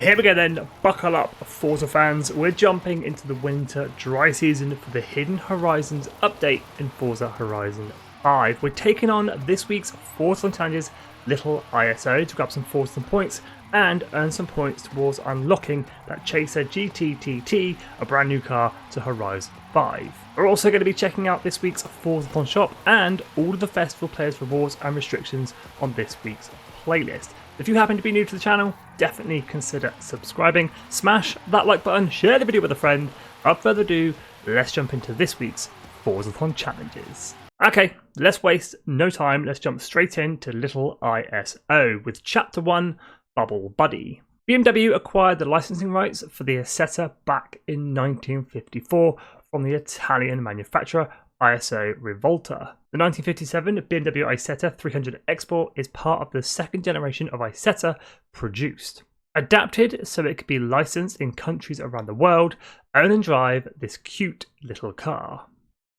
Here we go then, buckle up Forza fans, we're jumping into the winter dry season for the Hidden Horizons update in Forza Horizon 5. We're taking on this week's Forzathon Challenges Little ISO to grab some Forzathon points and earn some points towards unlocking that Chaser GTTT, a brand new car, to Horizon 5. We're also going to be checking out this week's Forzathon shop and all of the festival players' rewards and restrictions on this week's playlist. If you happen to be new to the channel, definitely consider subscribing, smash that like button, share the video with a friend. Without further ado, let's jump into this week's Forzathon challenges. Okay, let's waste no time, let's jump straight into Little ISO with Chapter 1, Bubble Buddy. BMW acquired the licensing rights for the Isetta back in 1954 from the Italian manufacturer ISO Rivolta. The 1957 BMW Isetta 300 Export is part of the second generation of Isetta produced. Adapted so it could be licensed in countries around the world, own and drive this cute little car.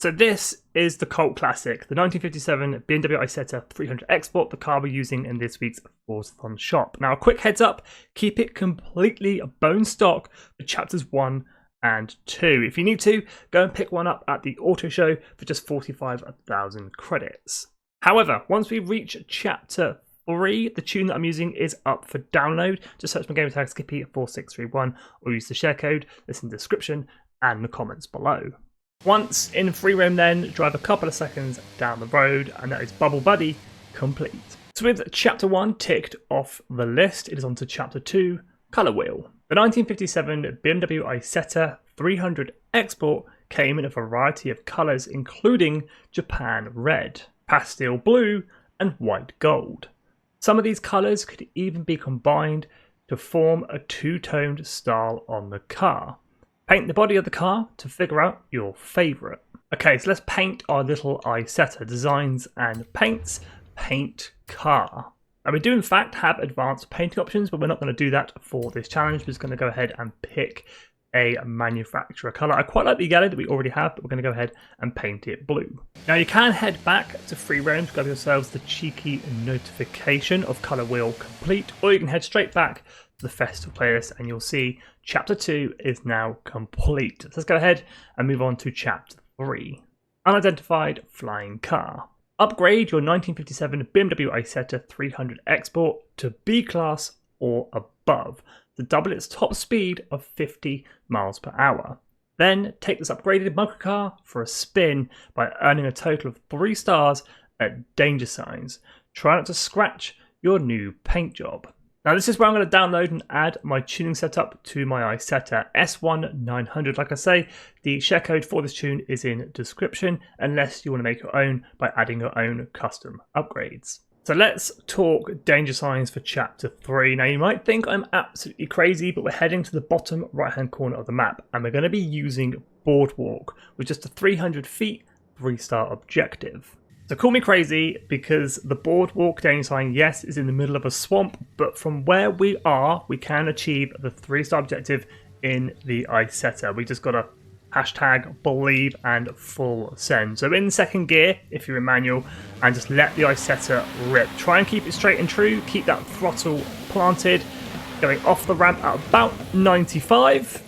So this is the cult classic, the 1957 BMW Isetta 300 Export, the car we're using in this week's Forzathon shop. Now a quick heads up, keep it completely bone stock for chapters 1 and 2. If you need to, go and pick one up at the auto show for just 45,000 credits. However, once we reach chapter 3, the tune that I'm using is up for download. Just search my gamer tag Skippy 4631 or use the share code that's in the description and the comments below. Once in free roam then, drive a couple of seconds down the road and that is Bubble Buddy complete. So with chapter 1 ticked off the list, it is on to chapter 2, Colour Wheel. The 1957 BMW Isetta 300 Export came in a variety of colours including Japan Red, Pastel Blue and White Gold. Some of these colours could even be combined to form a two-toned style on the car. Paint the body of the car to figure out your favourite. Okay, so let's paint our little Isetta. Designs and paints, paint car. And we do in fact have advanced painting options, but we're not going to do that for this challenge. We're just going to go ahead and pick a manufacturer colour. I quite like the yellow that we already have, but we're going to go ahead and paint it blue. Now you can head back to free roam to grab yourselves the cheeky notification of Colour Wheel complete, or you can head straight back to the festival playlist and you'll see chapter 2 is now complete. So let's go ahead and move on to chapter 3, Unidentified Flying Car. Upgrade your 1957 BMW Isetta 300 Export to B class or above to double its top speed of 50 miles per hour. Then take this upgraded micro car for a spin by earning a total of 3 stars at danger signs. Try not to scratch your new paint job. Now this is where I'm going to download and add my tuning setup to my Isetta S1900. Like I say, the share code for this tune is in description unless you want to make your own by adding your own custom upgrades. So let's talk danger signs for chapter 3. Now you might think I'm absolutely crazy, but we're heading to the bottom right hand corner of the map and we're going to be using Boardwalk with just a 300 feet 3-star objective. So call me crazy because the Boardwalk danger sign, yes, is in the middle of a swamp, but from where we are, we can achieve the 3-star objective in the Isetta. We just got to hashtag believe and full send. So in second gear, if you're in manual, and just let the Isetta rip. Try and keep it straight and true, keep that throttle planted, going off the ramp at about 95.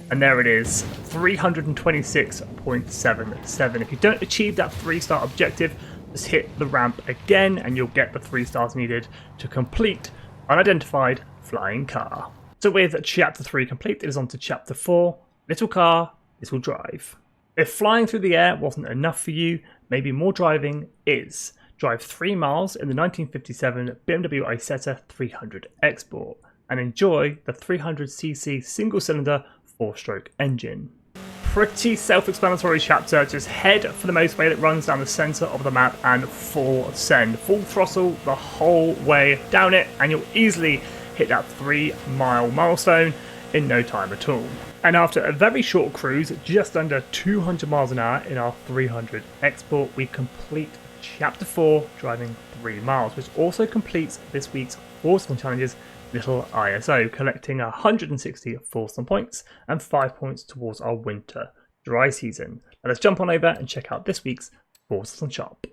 And there it is, 326.77. If you don't achieve that 3-star objective, just hit the ramp again and you'll get the 3 stars needed to complete Unidentified Flying Car. So with chapter 3 complete, it is on to chapter 4, Little Car, Little Drive. If flying through the air wasn't enough for you, maybe more driving is. Drive 3 miles in the 1957 BMW Isetta 300 Export and enjoy the 300cc single-cylinder 4-stroke engine. Pretty self-explanatory chapter, just head for the motorway that runs down the centre of the map and full send. Full throttle the whole way down it and you'll easily hit that 3-mile milestone in no time at all. And after a very short cruise, just under 200 miles an hour in our 300 Export, we complete chapter 4 driving 3 miles, which also completes this week's Forzathon challenges Little ISO, collecting 160 Forzathon points and 5 points towards our winter dry season. Now let's jump on over and check out this week's Forzathon shop.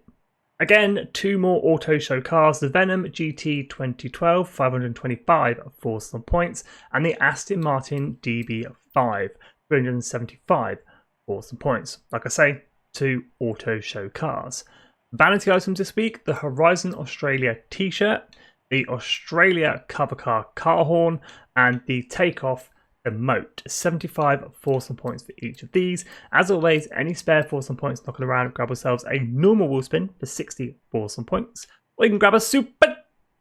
Again, 2 more auto show cars, the Venom GT 2012, 525 Forzathon points, and the Aston Martin DB5, 375 Forzathon points. Like I say, 2 auto show cars. Vanity items this week, the Horizon Australia t-shirt, the Australia cover car horn, and the Takeoff emote. 75 Forzathon points for each of these. As always, any spare Forzathon points knocking around, grab yourselves a normal wheel spin for 60 Forzathon points, or you can grab a super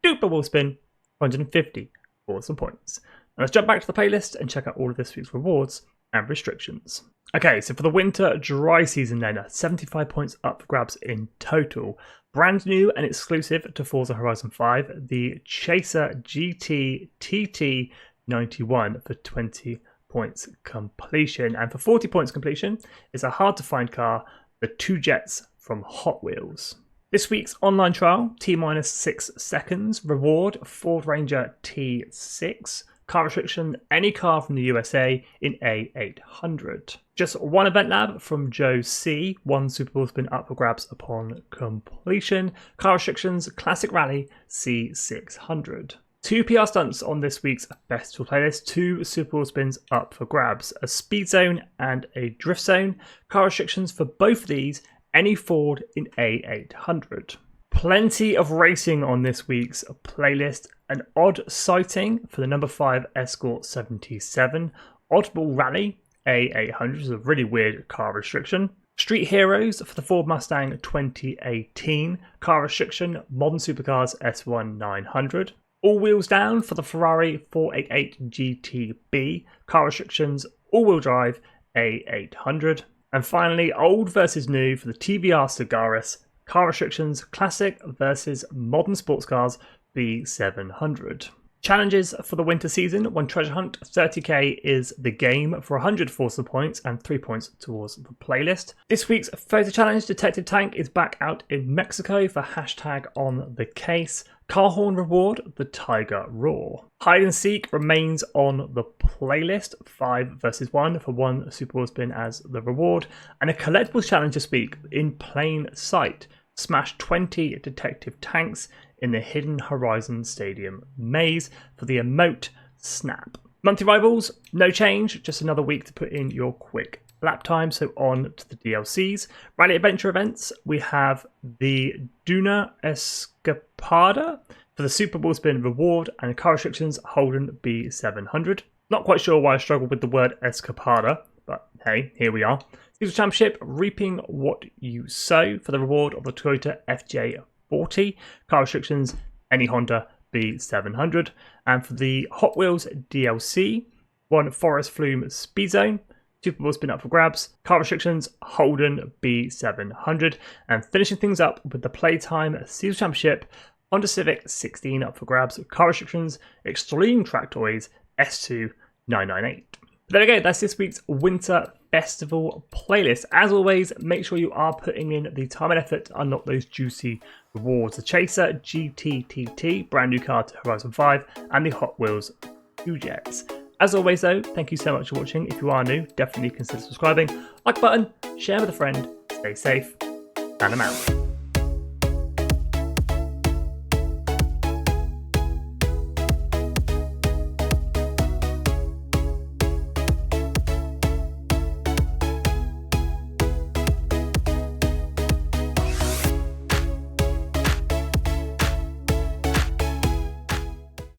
duper wheel spin for 150 Forzathon points. Now let's jump back to the playlist and check out all of this week's rewards and restrictions. Okay, so for the winter dry season then, 75 points up for grabs in total. Brand new and exclusive to Forza Horizon 5, the Chaser GT TT 91 for 20 points completion. And for 40 points completion, it's a hard to find car, the 2 Jets from Hot Wheels. This week's online trial, T-minus 6 seconds. Reward, Ford Ranger T6. Car restriction, any car from the USA in A800. Just 1 event lab from Joe C. 1 Super Bowl spin up for grabs upon completion. Car restrictions, Classic Rally C600. 2 PR stunts on this week's festival playlist, 2 Super Bowl spins up for grabs, a speed zone and a drift zone. Car restrictions for both of these, any Ford in A800. Plenty of racing on this week's playlist. An odd sighting for the number 5 Escort 77. Oddball Rally A800 is a really weird car restriction. Street Heroes for the Ford Mustang 2018. Car restriction, Modern Supercars S1 900. All Wheels Down for the Ferrari 488 GTB. Car restrictions, all-wheel drive A800. And finally, Old versus New for the TBR Cigaris. Car restrictions, Classic versus Modern Sports Cars B700. Challenges for the winter season, 1 treasure hunt, 30k is the game for 100 Forza points and 3 points towards the playlist. This week's photo challenge, Detective Tank is back out in Mexico for hashtag on the case. Car horn reward, the Tiger Roar. Hide and Seek remains on the playlist, 5 versus 1 for 1 Super Bowl spin as the reward. And a collectibles challenge this week, in plain sight. Smash 20 detective tanks in the Hidden Horizon Stadium maze for the emote Snap. Monthly rivals, no change, just another week to put in your quick lap time. So on to the DLCs. Rally Adventure events, we have the Duna Escapada for the Super Bowl spin reward and car restrictions Holden B700. Not quite sure why I struggled with the word Escapada, but hey, here we are. Season Championship, Reaping What You Sow for the reward of the Toyota FJ40. Car restrictions, any Honda B700. And for the Hot Wheels DLC, 1 Forest Flume Speed Zone. Super Bowl spin up for grabs. Car restrictions, Holden B700. And finishing things up with the Playtime Season Championship, Honda Civic 16 up for grabs. Car restrictions, Extreme Track Toys S2 998. There we go, that's this week's Winter Festival playlist. As always, make sure you are putting in the time and effort to unlock those juicy rewards. The Chaser GTTT, brand new car to Horizon 5, and the Hot Wheels 2 Jets. As always though, thank you so much for watching. If you are new, definitely consider subscribing. Like button, share with a friend, stay safe, and I'm out.